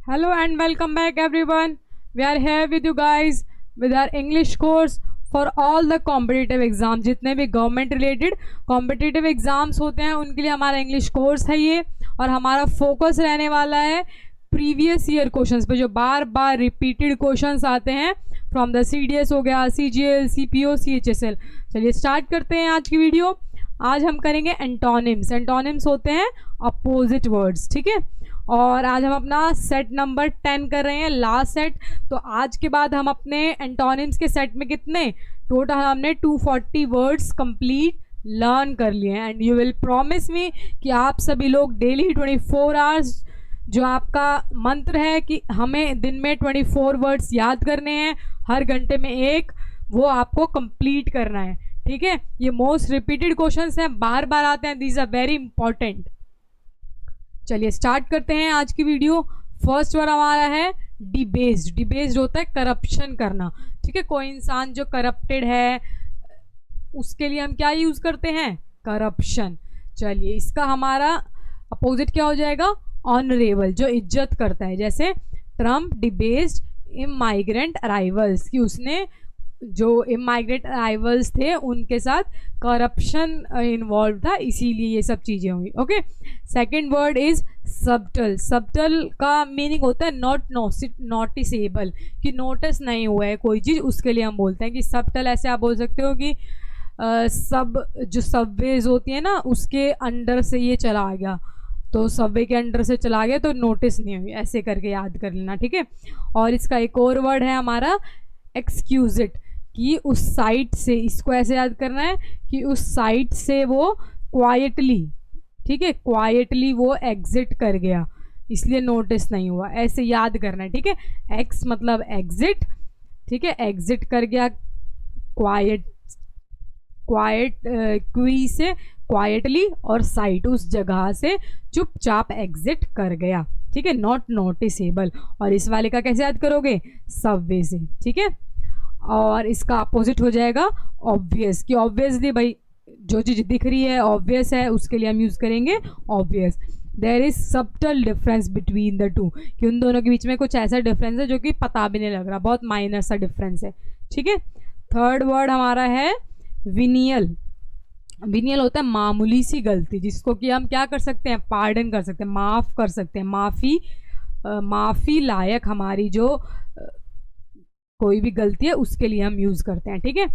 Hello and welcome back everyone. We are here with you guys with our English course for all the competitive exams. जितने भी government related competitive exams होते हैं उनके लिए हमारा English course है ये, और हमारा फोकस रहने वाला है प्रीवियस ईयर क्वेश्चंस पे जो बार बार रिपीटेड क्वेश्चंस आते हैं फ्रॉम द CDS हो गया, CGL, CPO, CHSL। चलिए स्टार्ट करते हैं आज की वीडियो। आज हम करेंगे एंटोनिम्स। एंटोनिम्स होते हैं अपोजिट वर्ड्स, ठीक है। और आज हम अपना सेट नंबर 10 कर रहे हैं, लास्ट सेट। तो आज के बाद हम अपने एंटोनिम्स के सेट में कितने टोटल हमने 240 वर्ड्स कंप्लीट लर्न कर लिए हैं। And you will promise me कि आप सभी लोग डेली 24 आवर्स जो आपका मंत्र है कि हमें दिन में 24 वर्ड्स याद करने हैं, हर घंटे में एक, वो आपको कंप्लीट करना है, ठीक है। ये मोस्ट रिपीटेड क्वेश्चंस हैं, बार बार आते हैं, दीज आर वेरी इंपॉर्टेंट। चलिए स्टार्ट करते हैं आज की वीडियो। फर्स्ट वर्ड हमारा है डिबेस्ड। डिबेस्ड होता है करप्शन करना, ठीक है। कोई इंसान जो करप्टेड है उसके लिए हम क्या यूज करते हैं? करप्शन। चलिए इसका हमारा अपोजिट क्या हो जाएगा? ऑनरेबल, जो इज्जत करता है। जैसे ट्रम्प डिबेस्ड इमाइग्रेंट अराइवल्स, कि उसने जो इमाइग्रेंट अराइवल्स थे उनके साथ करप्शन इन्वॉल्व था, इसीलिए ये सब चीज़ें हुई। Okay, second word is subtle. Subtle का मीनिंग होता है नॉट नोटिसेबल, कि नोटिस नहीं हुआ है कोई चीज़, उसके लिए हम बोलते हैं कि सबटल। ऐसे आप बोल सकते हो कि सब जो सबवेज होती है ना उसके अंडर से ये चला गया, तो सबवे के अंडर से चला गया तो नोटिस नहीं हुई, ऐसे करके याद कर लेना, ठीक है। और इसका एक और वर्ड है हमारा एक्सक्यूजिट, कि उस साइट से, इसको ऐसे याद करना है कि उस साइट से वो क्वाइटली, ठीक है, क्वाइटली वो एग्जिट कर गया, इसलिए नोटिस नहीं हुआ, ऐसे याद करना है, ठीक है। एक्स मतलब एग्जिट, ठीक है, एग्जिट कर गया, क्वी से क्वाइटली, और साइट उस जगह से चुपचाप एग्जिट कर गया, ठीक है, नॉट नोटिसेबल। और इस वाले का कैसे याद करोगे? सबवे से, ठीक है। और इसका अपोजिट हो जाएगा ऑब्वियस, कि ऑब्वियसली भाई जो चीज़ दिख रही है ऑब्वियस है, उसके लिए हम यूज़ करेंगे obvious. There is subtle difference between the two, कि उन दोनों के बीच में कुछ ऐसा डिफरेंस है जो कि पता भी नहीं लग रहा, बहुत माइनर सा डिफरेंस है, ठीक है। थर्ड वर्ड हमारा है विनियल। विनियल होता है मामूली सी गलती, जिसको कि हम क्या कर सकते हैं? पार्डन कर सकते हैं, माफ़ कर सकते हैं। माफ़ी लायक हमारी जो कोई भी गलती है उसके लिए हम यूज़ करते हैं, ठीक है।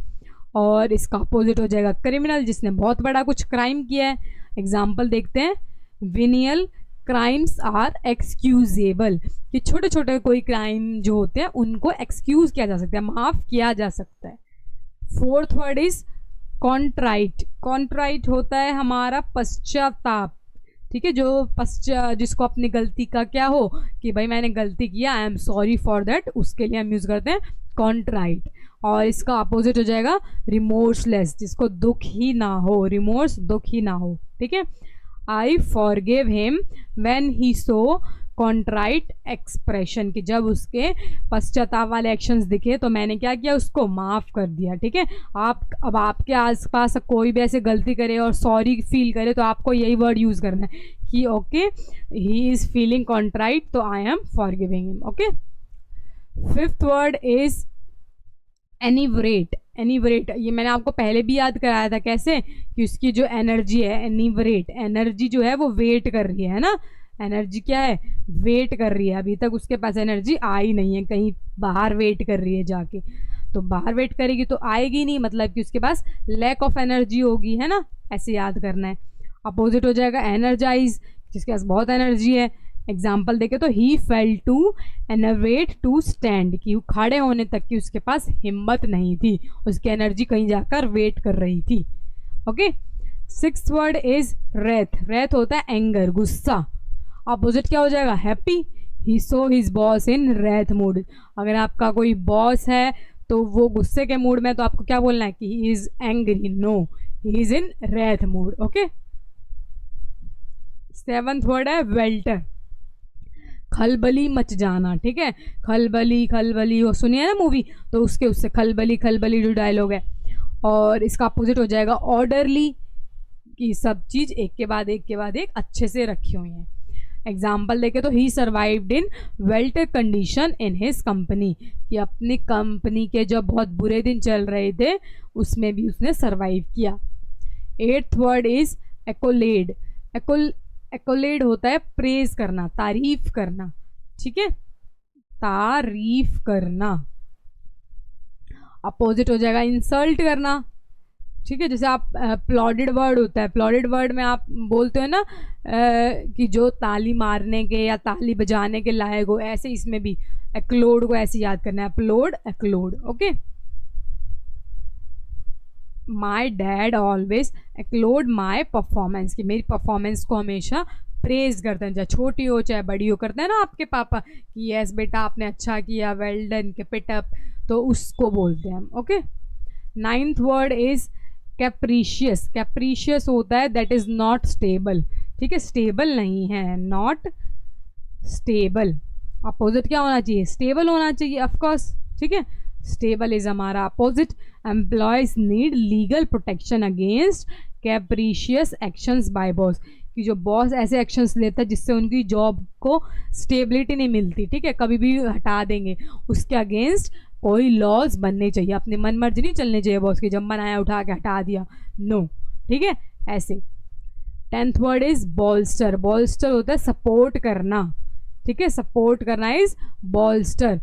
और इसका अपोजिट हो जाएगा क्रिमिनल, जिसने बहुत बड़ा कुछ क्राइम किया है। एग्जाम्पल देखते हैं। विनियल क्राइम्स आर एक्सक्यूजेबल, कि छोटे छोटे कोई क्राइम जो होते हैं उनको एक्सक्यूज किया जा सकता है, माफ़ किया जा सकता है। Fourth word is contrite. Contrite होता है हमारा पश्चाताप, ठीक है, जो जिसको अपनी गलती का क्या हो कि भाई मैंने गलती किया, I am sorry for that, उसके लिए हम यूज़ करते हैं कॉन्ट्राइट। और इसका अपोजिट हो जाएगा रिमोर्सलेस, जिसको दुख ही ना हो, रिमोर्स दुख ही ना हो, ठीक है। I forgive him when he so contrite expression, कि जब उसके पश्चाताप वाले एक्शंस दिखे तो मैंने क्या किया? उसको माफ़ कर दिया, ठीक है। आप अब आपके आसपास कोई भी ऐसे गलती करे और सॉरी फील करे तो आपको यही वर्ड यूज़ करना है कि okay he is feeling contrite, तो I am forgiving him, okay. Fifth word is enervate. Enervate ये मैंने आपको पहले भी याद कराया था, कैसे कि उसकी जो एनर्जी है, एनिवरेट, एनर्जी जो है वो वेट कर रही है ना, एनर्जी क्या है? वेट कर रही है, अभी तक उसके पास एनर्जी आई नहीं है, कहीं बाहर वेट कर रही है जाके, तो बाहर वेट करेगी तो आएगी नहीं, मतलब कि उसके पास लैक ऑफ एनर्जी होगी, है ना, ऐसे याद करना है। अपोजिट हो जाएगा एनर्जाइज, जिसके पास बहुत एनर्जी है। एग्जाम्पल देखे तो ही फेल टू एनर्वेट टू स्टैंड, कि खड़े होने तक की उसके पास हिम्मत नहीं थी, उसकी एनर्जी कहीं जाकर वेट कर रही थी, okay. Sixth word is Wraith. Wraith होता है एंगर, गुस्सा। अपोजिट क्या हो जाएगा? हैप्पी। ही सो हिज बॉस इन रेथ मूड। अगर आपका कोई बॉस है तो वो गुस्से के मूड में, तो आपको क्या बोलना है कि he is angry? No, he is in wrath mood, okay. Seventh word है वेल्टर। खलबली मच जाना, ठीक है, खलबली खलबली वो सुनिए ना मूवी, तो उससे खलबली खलबली जो डायलॉग है। और इसका अपोजिट हो जाएगा ऑर्डरली, कि सब चीज़ एक के बाद एक अच्छे से रखी हुई हैं। एग्जाम्पल देखे तो ही survived in belt condition in his company, कि अपनी कंपनी के जब बहुत बुरे दिन चल रहे थे उसमें भी उसने सर्वाइव किया। 8th word is एक्कोलेड। एक्कोलेड होता है प्रेज करना, तारीफ करना, ठीक है, तारीफ करना। अपोजिट हो जाएगा इंसल्ट करना, ठीक है। जैसे आप प्लॉडेड वर्ड होता है, प्लॉडेड वर्ड में आप बोलते हो ना कि जो ताली मारने के या ताली बजाने के लायक हो, ऐसे इसमें भी एक्लोड को ऐसे याद करना है, upload applaud, okay. My dad always applaud my performance, कि मेरी परफॉर्मेंस को हमेशा प्रेज करते हैं, चाहे छोटी हो चाहे बड़ी हो, करते हैं ना आपके पापा कि यस बेटा आपने अच्छा किया, well done, keep it up, तो उसको बोलते हैं हम, okay. 9th word is capricious. Capricious होता है दैट इज नॉट स्टेबल, ठीक है, स्टेबल नहीं है, नॉट स्टेबल। अपोजिट क्या होना चाहिए? स्टेबल होना चाहिए, ऑफकोर्स, ठीक है। स्टेबल इज हमारा opposite. Employees need legal protection against capricious actions by boss, कि जो बॉस ऐसे एक्शंस लेता है जिससे उनकी जॉब को स्टेबिलिटी नहीं मिलती, ठीक है, कभी भी हटा देंगे, उसके अगेंस्ट कोई लॉज बनने चाहिए। अपनी मन मर्जी नहीं चलने चाहिए बॉस की, जब मन आया उठा के हटा दिया, नो, ठीक है, ऐसे। 10th word is बॉल्स्टर। बॉल्स्टर होता है सपोर्ट करना, ठीक है, सपोर्ट करना इज बॉल्स्टर,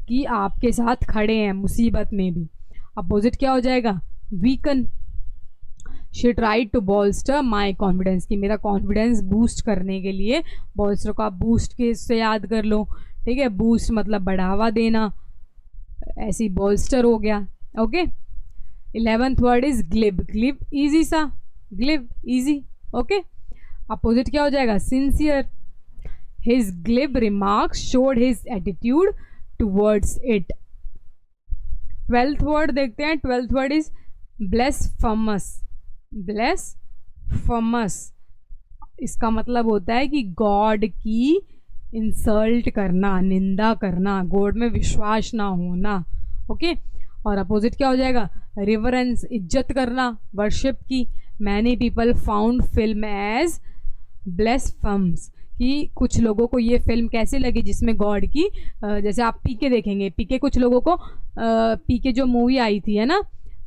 कि आपके साथ खड़े हैं मुसीबत में भी। अपोजिट क्या हो जाएगा? Weaken. She tried to bolster my confidence, कि मेरा कॉन्फिडेंस बूस्ट करने के लिए, बॉल्स्टर को आप बूस्ट के से याद कर लो, ठीक है, बूस्ट मतलब बढ़ावा देना, ऐसी बॉल्स्टर हो गया, okay. 11th word is glib. Glib easy सा, ग्लिब इजी, ओके। अपोजिट क्या हो जाएगा? Sincere. His glib remarks showed his attitude towards it. 12th word देखते हैं। 12th word is ब्लेसफेमस। ब्लेसफेमस इसका मतलब होता है कि गॉड की इंसल्ट करना, निंदा करना, गॉड में विश्वास ना होना, ओके। और अपोजिट क्या हो जाएगा? रिवरेंस, इज्जत करना, वर्शिप की। Many people found film as blasphemous, कि कुछ लोगों को ये फिल्म कैसे लगी जिसमें गॉड की, जैसे आप पीके देखेंगे, पीके कुछ लोगों को पीके जो मूवी आई थी, है ना,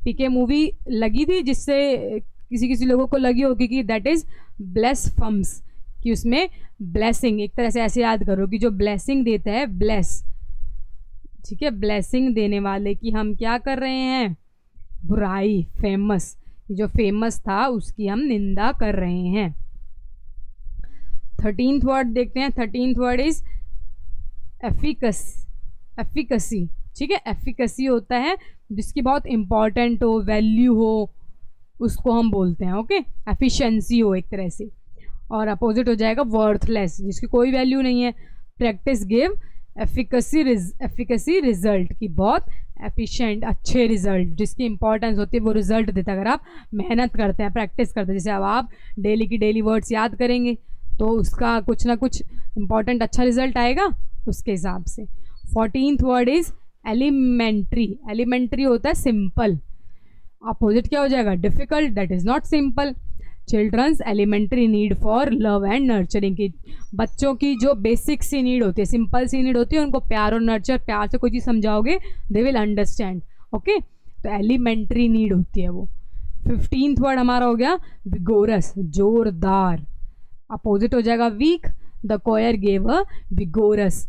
पीके मूवी लगी थी, जिससे किसी लोगों को लगी होगी कि दैट इज़ ब्लेसफेमस, कि उसमें ब्लेसिंग, एक तरह से ऐसे याद करो कि जो ब्लेसिंग देता है, ब्लेस, ठीक है, ब्लेसिंग देने वाले की हम क्या कर रहे हैं? बुराई। फेमस, जो फेमस था उसकी हम निंदा कर रहे हैं। 13th वर्ड देखते हैं। 13th वर्ड इज एफिकसी, ठीक है। एफिकसी होता है जिसकी बहुत इंपॉर्टेंट हो, वैल्यू हो, उसको हम बोलते हैं, ओके। एफिशिएंसी हो एक तरह से। और अपोजिट हो जाएगा वर्थलेस, जिसकी कोई वैल्यू नहीं है। प्रैक्टिस गिव एफिकसी रिजल्ट, की बहुत एफिशिएंट, अच्छे रिजल्ट, जिसकी इंपॉर्टेंस होती है वो रिजल्ट देता है अगर आप मेहनत करते हैं, प्रैक्टिस करते हैं। जैसे अब आप डेली की डेली वर्ड्स याद करेंगे तो उसका कुछ ना कुछ इंपॉर्टेंट अच्छा रिजल्ट आएगा उसके हिसाब से। 14th word is elementary. Elementary होता है सिंपल। अपोजिट क्या हो जाएगा? Difficult, that is not simple. Children's elementary need for love and nurturing, की बच्चों की जो बेसिक सी नीड होती है, सिंपल सी नीड होती है, उनको प्यार और नर्चर, प्यार से कोई चीज़ समझाओगे दे विल अंडरस्टैंड, ओके। तो एलिमेंट्री नीड होती है वो। 15th वर्ड हमारा हो गया विगोरस, जोरदार। अपोजिट हो जाएगा weak. The choir gave a vigorous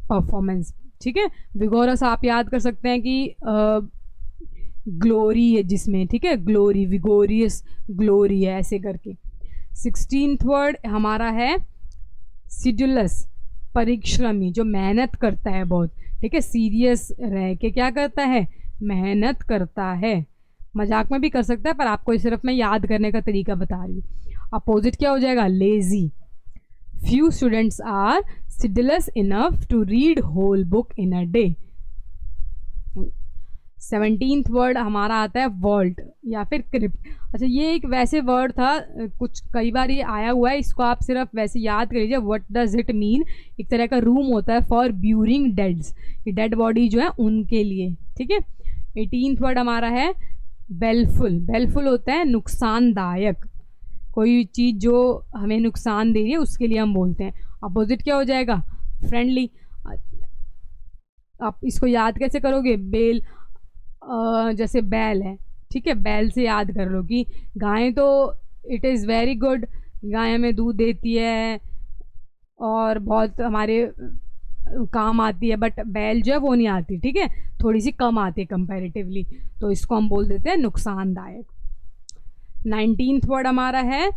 performance, ठीक है। विगोरस आप याद कर सकते हैं कि ग्लोरी है जिसमें, ठीक है, ग्लोरी, विगोरियस ग्लोरी है, ऐसे करके। 16th वर्ड हमारा है सिडुलस, परिश्रमी, जो मेहनत करता है बहुत, ठीक है, सीरियस रह के क्या करता है? मेहनत करता है। मजाक में भी कर सकता है पर आपको सिर्फ मैं याद करने का तरीका बता रही हूँ। अपोजिट क्या हो जाएगा? Lazy. Few students are sedulous enough to read whole book in a day. 17th word हमारा आता है वॉल्ट या फिर क्रिप्ट। अच्छा, ये एक वैसे वर्ड था, कुछ कई बार ये आया हुआ है, इसको आप सिर्फ वैसे याद कर लीजिए। What does it mean? एक तरह का रूम होता है फॉर ब्यूरिंग डेड्स, डेड बॉडी जो है उनके लिए, ठीक है। 18th वर्ड हमारा है बेलफुल। बेलफुल होता है नुकसानदायक, कोई चीज़ जो हमें नुकसान दे रही है उसके लिए हम बोलते हैं। अपोजिट क्या हो जाएगा, फ्रेंडली। आप इसको याद कैसे करोगे, बेल, जैसे बैल है, ठीक है, बैल से याद कर लो कि गाय तो इट इज़ वेरी गुड, गाय हमें दूध देती है और बहुत हमारे काम आती है, बट बैल जो है वो नहीं आती, ठीक है, थोड़ी सी कम आती है कंपैरेटिवली, तो इसको हम बोल देते हैं नुकसानदायक। 19th वर्ड हमारा है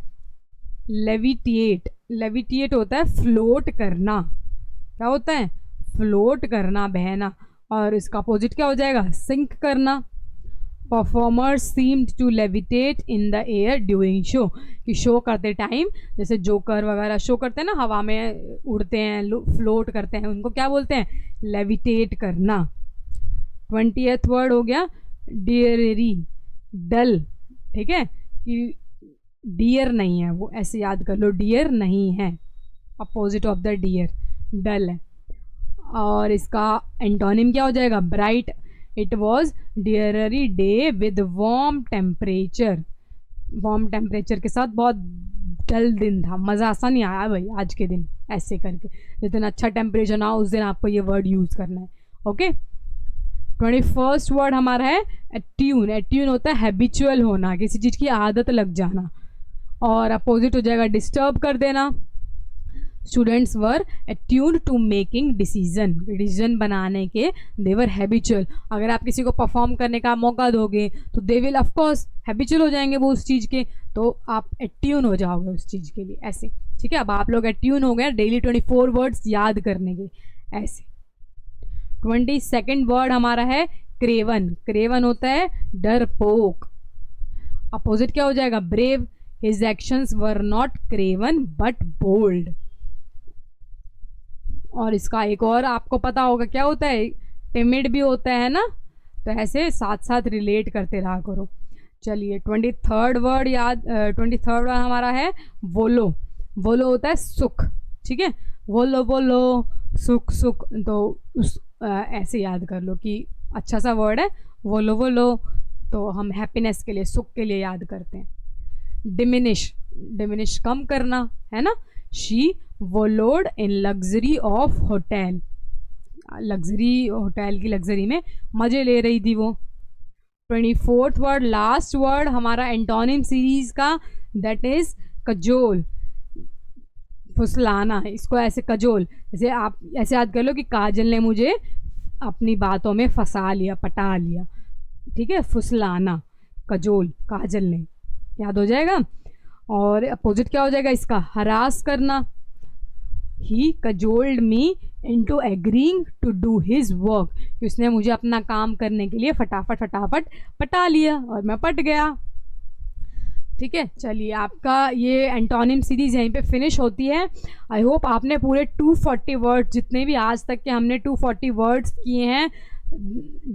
लेविटिएट। लेविटिएट होता है फ्लोट करना। क्या होता है, फ्लोट करना, बहना। और इसका अपोजिट क्या हो जाएगा, सिंक करना। Performers seemed to levitate in the air during show, कि शो करते टाइम जैसे जोकर वगैरह शो करते हैं ना, हवा में उड़ते हैं, फ्लोट करते हैं, उनको क्या बोलते हैं, लेविटेट करना। 20th वर्ड हो गया डियररी, डल, ठीक है, कि डियर नहीं है वो, ऐसे याद कर लो, डियर नहीं है, opposite of the dreary dull है। और इसका एंटोनिम क्या हो जाएगा, bright. It was dreary day with warm temperature. Warm temperature के साथ बहुत डल दिन था, मज़ा सा नहीं आया भाई आज के दिन, ऐसे करके जितना अच्छा टेम्परेचर ना हो उस दिन आपको ये वर्ड यूज़ करना है। ओके, 21st वर्ड हमारा है एट्यून। एट्यून होता है हैबिचुअल होना, किसी चीज़ की आदत लग जाना। और अपोजिट हो जाएगा डिस्टर्ब कर देना। Students were attuned to making decision बनाने के, दे वर हैबिचुअल। अगर आप किसी को परफॉर्म करने का मौका दोगे तो दे विल ऑफकोर्स हैबिचुअल हो जाएंगे वो उस चीज़ के, तो आप एट्यून हो जाओगे उस चीज़ के लिए, ऐसे, ठीक है। अब आप लोग एट्यून हो गए डेली 24 वर्ड्स याद करने के, ऐसे। 22nd वर्ड हमारा है क्रेवन। क्रेवन होता है डरपोक। अपोजिट क्या हो जाएगा, brave. His actions were not craven but bold. और इसका एक और आपको पता होगा क्या होता है, टिमिड भी होता है ना, तो ऐसे साथ साथ रिलेट करते रहा करो। चलिए 23rd वर्ड याद, 23rd वर्ड हमारा है वोलो। वोलो होता है सुख, ठीक है, वोलो वोलो सुख सुख, तो उस ऐसे याद कर लो कि अच्छा सा वर्ड है वोलो वोलो, तो हम हैप्पीनेस के लिए, सुख के लिए याद करते हैं। डिमिनिश, डिमिनिश कम करना है ना। She wallowed in luxury of hotel. Luxury hotel की लग्जरी में मज़े ले रही थी वो। 24th वर्ड लास्ट वर्ड हमारा एंटोनिम सीरीज का, दैट इज कजोल, फुसलाना। इसको ऐसे कजोल, जैसे आप ऐसे याद कर लो कि काजल ने मुझे अपनी बातों में फंसा लिया, पटा लिया, ठीक है, फुसलाना, कजोल, काजल ने, याद हो जाएगा। और अपोजिट क्या हो जाएगा इसका, हरास करना। He cajoled me into agreeing to do his work, कि उसने मुझे अपना काम करने के लिए फटाफट फटाफट पटा लिया और मैं पट गया, ठीक है। चलिए आपका ये एंटोनिम सीरीज़ यहीं पे फिनिश होती है। आई होप आपने पूरे 240 वर्ड्स, जितने भी आज तक के हमने 240 वर्ड्स किए हैं,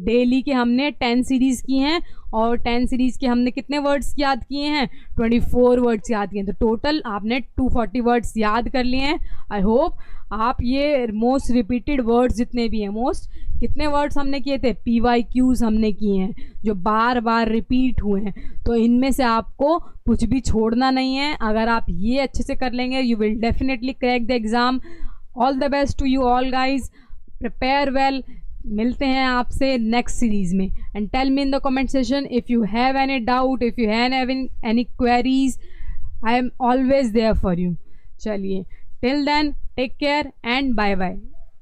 डेली के हमने 10 सीरीज़ की हैं, और 10 सीरीज़ के हमने कितने वर्ड्स याद किए हैं, 24 वर्ड्स याद किए हैं, तो टोटल आपने 240 वर्ड्स याद कर लिए हैं। आई होप आप ये मोस्ट रिपीटेड वर्ड्स जितने भी हैं, मोस्ट कितने वर्ड्स हमने किए थे, PYQs हमने किए हैं जो बार बार रिपीट हुए हैं, तो इनमें से आपको कुछ भी छोड़ना नहीं है। अगर आप ये अच्छे से कर लेंगे, you will definitely crack the exam. All the best to you all guys, prepare well. मिलते हैं आपसे नेक्स्ट सीरीज़ में, and tell me in the comment session if you have any doubt, if you have any queries, I am always there for you. चलिए, till then take care and bye bye.